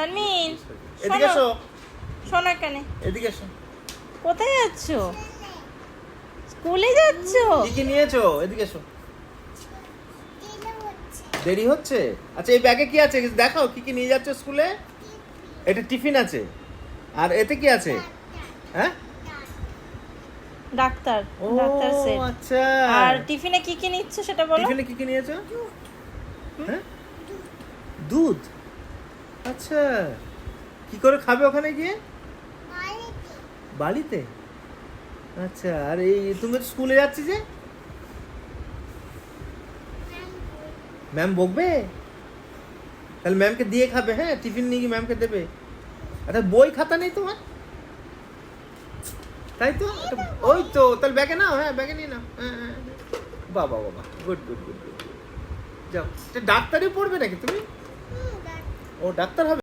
তানমিন এদিকে এসো, শোনো এখানে। এদিকে এসো। কোথায় যাচ্ছ? স্কুলে যাচ্ছ? কি কি নিয়েছো? এদিকে এসো। দেরি হচ্ছে? আচ্ছা এই ব্যাগে কি আছে দেখাও, কি কি নিয়ে যাচ্ছ স্কুলে? এটা টিফিন আছে, আর এতে কি আছে? হ্যাঁ, ডাক্তার, ও ডাক্তার সেট। আচ্ছা। আর টিফিনে কি কি নিচ্ছ সেটা বলো। টিফিনে কি কি নিয়েছো? হ্যাঁ, দুধ। আচ্ছা, কি করে খাবে ওখানে গিয়ে? বাড়িতে। আচ্ছা, আর এই তুমি তো স্কুলে যাচ্ছি যে, ম্যাম বকবে? তাহলে ম্যামকে দিয়ে খাবে। হ্যাঁ, টিফিন নিয়ে গিয়ে ম্যামকে দেবে। আচ্ছা, বই খাতা নেই তোমার? তাই তো, ওই তো, তাহলে ব্যাগে নাও। হ্যাঁ, ব্যাগে নিয়ে নাও। হ্যাঁ হ্যাঁ, বাবা বাবা, গুড গুড গুড গুড। যাও, ডাক্তারই পড়বে নাকি তুমি? ও ডাক্তার হবে।